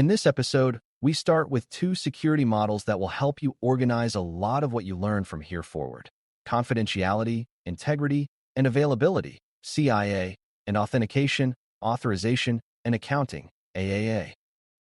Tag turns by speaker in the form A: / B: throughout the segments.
A: In this episode, we start with two security models that will help you organize a lot of what you learn from here forward: confidentiality, integrity, and availability, CIA, and authentication, authorization, and accounting, AAA.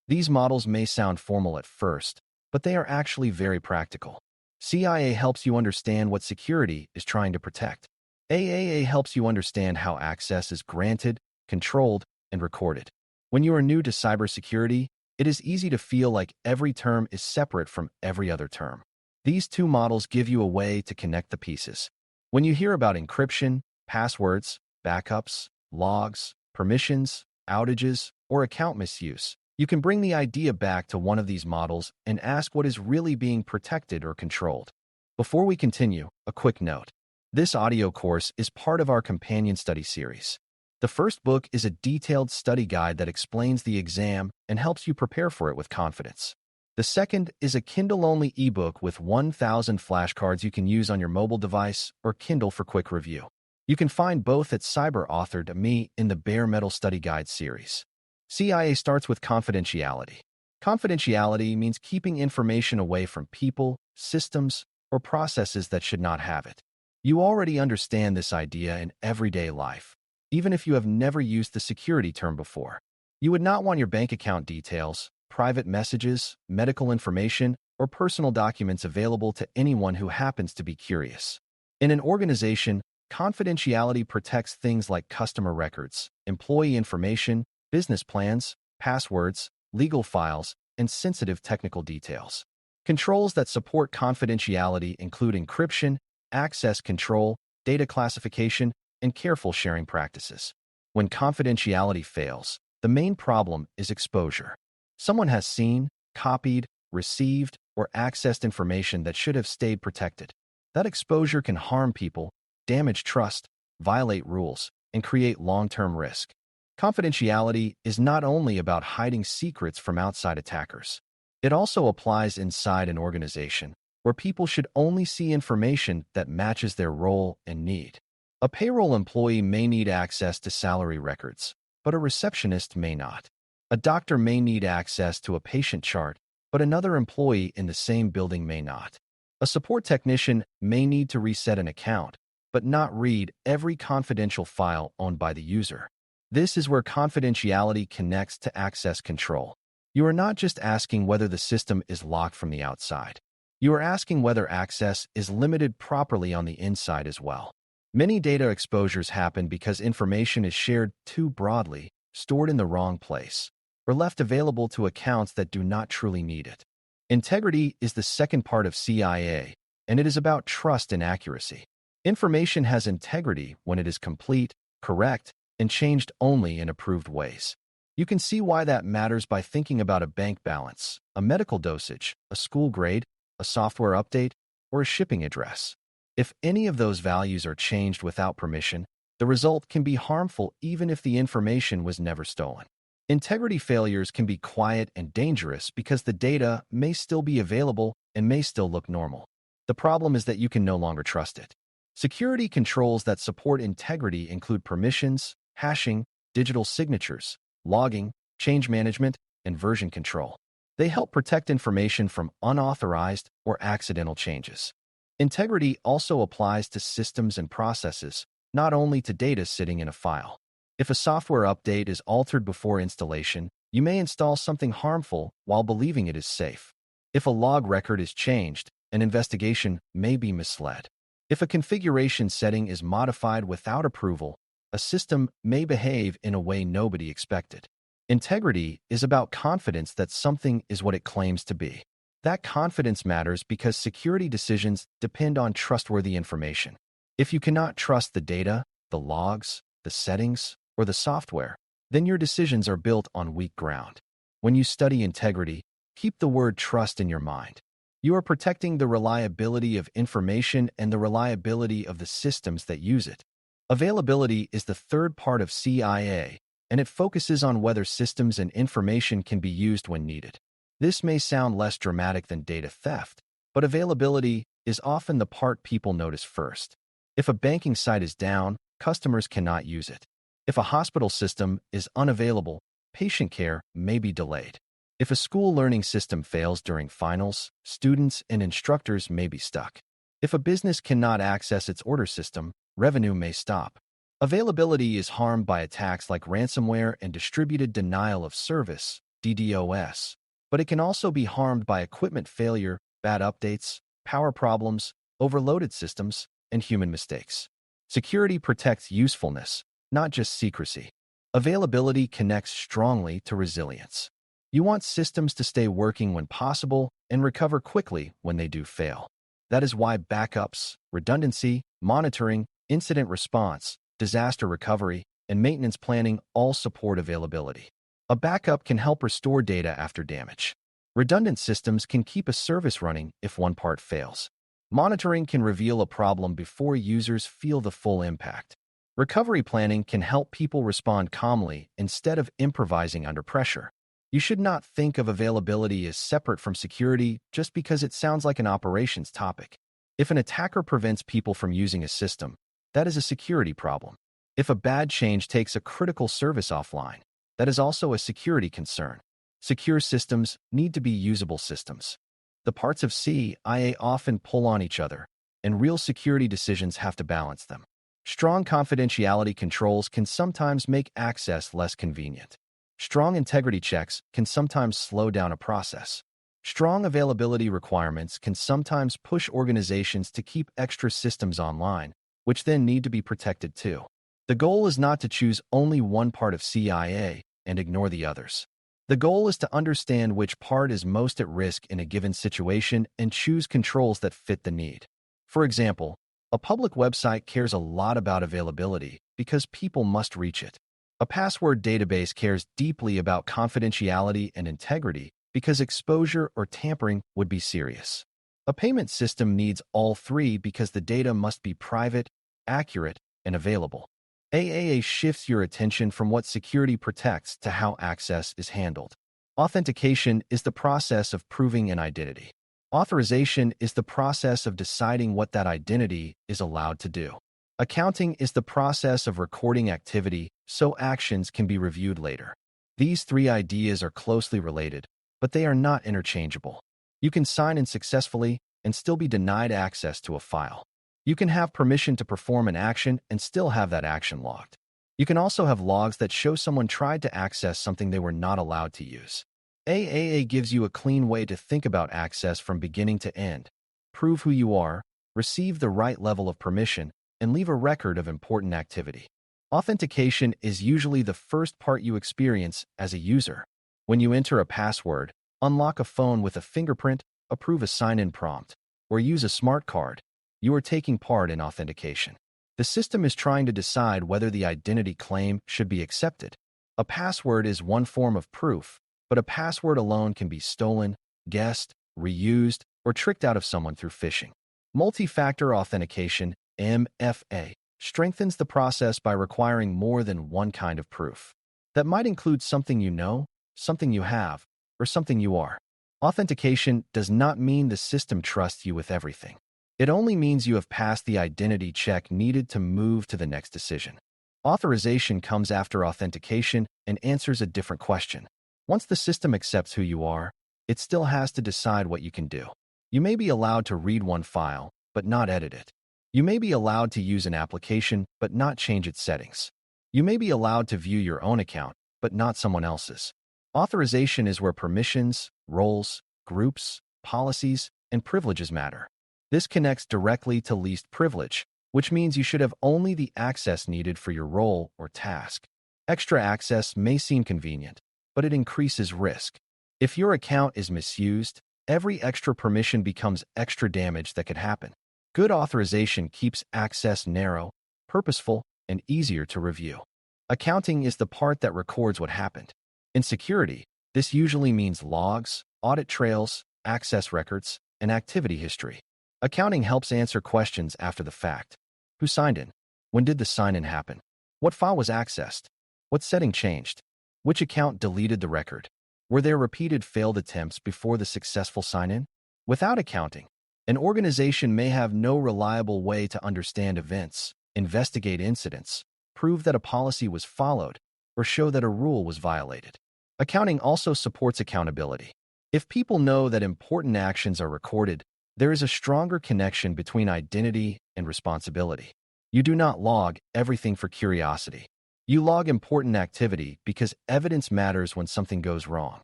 A: These models may sound formal at first, but they are actually very practical. CIA helps you understand what security is trying to protect. AAA helps you understand how access is granted, controlled, and recorded. When you are new to cybersecurity, it is easy to feel like every term is separate from every other term. These two models give you a way to connect the pieces. When you hear about encryption, passwords, backups, logs, permissions, outages, or account misuse, you can bring the idea back to one of these models and ask what is really being protected or controlled. Before we continue, a quick note. This audio course is part of our companion study series. The first book is a detailed study guide that explains the exam and helps you prepare for it with confidence. The second is a Kindle-only ebook with 1,000 flashcards you can use on your mobile device or Kindle for quick review. You can find both at Cyber.Me in the Bare Metal Study Guide series. CIA starts with confidentiality. Confidentiality means keeping information away from people, systems, or processes that should not have it. You already understand this idea in everyday life, even if you have never used the security term before. You would not want your bank account details, private messages, medical information, or personal documents available to anyone who happens to be curious. In an organization, confidentiality protects things like customer records, employee information, business plans, passwords, legal files, and sensitive technical details. Controls that support confidentiality include encryption, access control, data classification, and careful sharing practices. When confidentiality fails, the main problem is exposure. Someone has seen, copied, received, or accessed information that should have stayed protected. That exposure can harm people, damage trust, violate rules, and create long-term risk. Confidentiality is not only about hiding secrets from outside attackers. It also applies inside an organization, where people should only see information that matches their role and need. A payroll employee may need access to salary records, but a receptionist may not. A doctor may need access to a patient chart, but another employee in the same building may not. A support technician may need to reset an account, but not read every confidential file owned by the user. This is where confidentiality connects to access control. You are not just asking whether the system is locked from the outside. You are asking whether access is limited properly on the inside as well. Many data exposures happen because information is shared too broadly, stored in the wrong place, or left available to accounts that do not truly need it. Integrity is the second part of CIA, and it is about trust and accuracy. Information has integrity when it is complete, correct, and changed only in approved ways. You can see why that matters by thinking about a bank balance, a medical dosage, a school grade, a software update, or a shipping address. If any of those values are changed without permission, the result can be harmful even if the information was never stolen. Integrity failures can be quiet and dangerous because the data may still be available and may still look normal. The problem is that you can no longer trust it. Security controls that support integrity include permissions, hashing, digital signatures, logging, change management, and version control. They help protect information from unauthorized or accidental changes. Integrity also applies to systems and processes, not only to data sitting in a file. If a software update is altered before installation, you may install something harmful while believing it is safe. If a log record is changed, an investigation may be misled. If a configuration setting is modified without approval, a system may behave in a way nobody expected. Integrity is about confidence that something is what it claims to be. That confidence matters because security decisions depend on trustworthy information. If you cannot trust the data, the logs, the settings, or the software, then your decisions are built on weak ground. When you study integrity, keep the word trust in your mind. You are protecting the reliability of information and the reliability of the systems that use it. Availability is the third part of CIA, and it focuses on whether systems and information can be used when needed. This may sound less dramatic than data theft, but availability is often the part people notice first. If a banking site is down, customers cannot use it. If a hospital system is unavailable, patient care may be delayed. If a school learning system fails during finals, students and instructors may be stuck. If a business cannot access its order system, revenue may stop. Availability is harmed by attacks like ransomware and distributed denial of service, DDoS. But it can also be harmed by equipment failure, bad updates, power problems, overloaded systems, and human mistakes. Security protects usefulness, not just secrecy. Availability connects strongly to resilience. You want systems to stay working when possible and recover quickly when they do fail. That is why backups, redundancy, monitoring, incident response, disaster recovery, and maintenance planning all support availability. A backup can help restore data after damage. Redundant systems can keep a service running if one part fails. Monitoring can reveal a problem before users feel the full impact. Recovery planning can help people respond calmly instead of improvising under pressure. You should not think of availability as separate from security just because it sounds like an operations topic. If an attacker prevents people from using a system, that is a security problem. If a bad change takes a critical service offline, that is also a security concern. Secure systems need to be usable systems. The parts of CIA often pull on each other, and real security decisions have to balance them. Strong confidentiality controls can sometimes make access less convenient. Strong integrity checks can sometimes slow down a process. Strong availability requirements can sometimes push organizations to keep extra systems online, which then need to be protected too. The goal is not to choose only one part of CIA and ignore the others. The goal is to understand which part is most at risk in a given situation and choose controls that fit the need. For example, a public website cares a lot about availability because people must reach it. A password database cares deeply about confidentiality and integrity because exposure or tampering would be serious. A payment system needs all three because the data must be private, accurate, and available. AAA shifts your attention from what security protects to how access is handled. Authentication is the process of proving an identity. Authorization is the process of deciding what that identity is allowed to do. Accounting is the process of recording activity so actions can be reviewed later. These three ideas are closely related, but they are not interchangeable. You can sign in successfully and still be denied access to a file. You can have permission to perform an action and still have that action logged. You can also have logs that show someone tried to access something they were not allowed to use. AAA gives you a clean way to think about access from beginning to end. Prove who you are, receive the right level of permission, and leave a record of important activity. Authentication is usually the first part you experience as a user. When you enter a password, unlock a phone with a fingerprint, approve a sign-in prompt, or use a smart card, you are taking part in authentication. The system is trying to decide whether the identity claim should be accepted. A password is one form of proof, but a password alone can be stolen, guessed, reused, or tricked out of someone through phishing. Multi-factor authentication, MFA, strengthens the process by requiring more than one kind of proof. That might include something you know, something you have, or something you are. Authentication does not mean the system trusts you with everything. It only means you have passed the identity check needed to move to the next decision. Authorization comes after authentication and answers a different question. Once the system accepts who you are, it still has to decide what you can do. You may be allowed to read one file, but not edit it. You may be allowed to use an application, but not change its settings. You may be allowed to view your own account, but not someone else's. Authorization is where permissions, roles, groups, policies, and privileges matter. This connects directly to least privilege, which means you should have only the access needed for your role or task. Extra access may seem convenient, but it increases risk. If your account is misused, every extra permission becomes extra damage that could happen. Good authorization keeps access narrow, purposeful, and easier to review. Accounting is the part that records what happened. In security, this usually means logs, audit trails, access records, and activity history. Accounting helps answer questions after the fact. Who signed in? When did the sign-in happen? What file was accessed? What setting changed? Which account deleted the record? Were there repeated failed attempts before the successful sign-in? Without accounting, an organization may have no reliable way to understand events, investigate incidents, prove that a policy was followed, or show that a rule was violated. Accounting also supports accountability. If people know that important actions are recorded, there is a stronger connection between identity and responsibility. You do not log everything for curiosity. You log important activity because evidence matters when something goes wrong.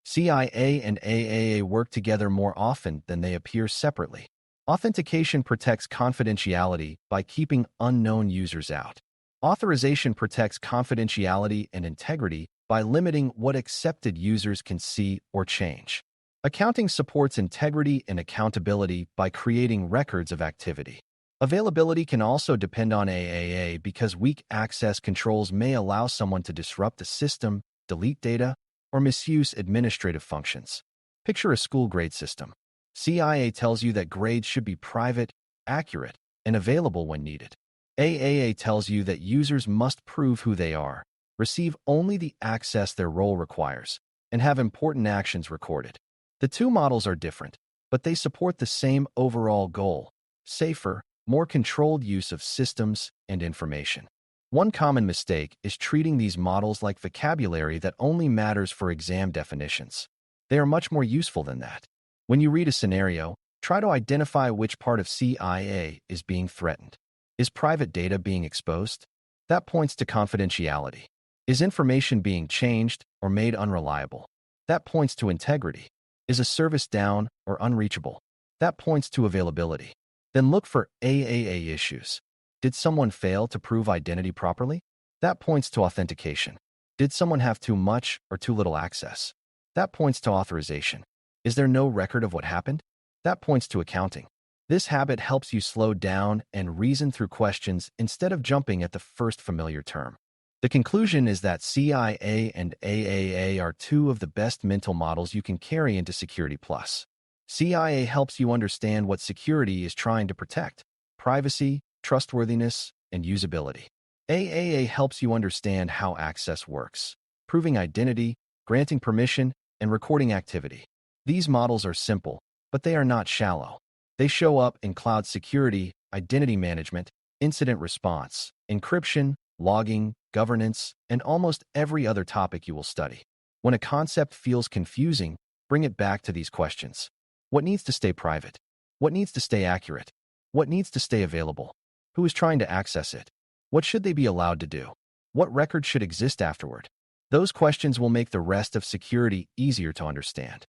A: CIA and AAA work together more often than they appear separately. Authentication protects confidentiality by keeping unknown users out. Authorization protects confidentiality and integrity by limiting what accepted users can see or change. Accounting supports integrity and accountability by creating records of activity. Availability can also depend on AAA because weak access controls may allow someone to disrupt the system, delete data, or misuse administrative functions. Picture a school grade system. CIA tells you that grades should be private, accurate, and available when needed. AAA tells you that users must prove who they are, receive only the access their role requires, and have important actions recorded. The two models are different, but they support the same overall goal: safer, more controlled use of systems and information. One common mistake is treating these models like vocabulary that only matters for exam definitions. They are much more useful than that. When you read a scenario, try to identify which part of CIA is being threatened. Is private data being exposed? That points to confidentiality. Is information being changed or made unreliable? That points to integrity. Is a service down or unreachable? That points to availability. Then look for AAA issues. Did someone fail to prove identity properly? That points to authentication. Did someone have too much or too little access? That points to authorization. Is there no record of what happened? That points to accounting. This habit helps you slow down and reason through questions instead of jumping at the first familiar term. The conclusion is that CIA and AAA are two of the best mental models you can carry into Security Plus. CIA helps you understand what security is trying to protect: privacy, trustworthiness, and usability. AAA helps you understand how access works: proving identity, granting permission, and recording activity. These models are simple, but they are not shallow. They show up in cloud security, identity management, incident response, encryption, logging, governance, and almost every other topic you will study. When a concept feels confusing, bring it back to these questions. What needs to stay private? What needs to stay accurate? What needs to stay available? Who is trying to access it? What should they be allowed to do? What record should exist afterward? Those questions will make the rest of security easier to understand.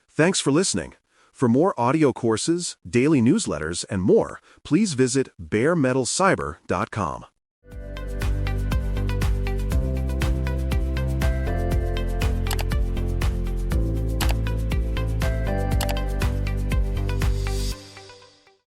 B: Thanks for listening. For more audio courses, daily newsletters, and more, please visit baremetalcyber.com.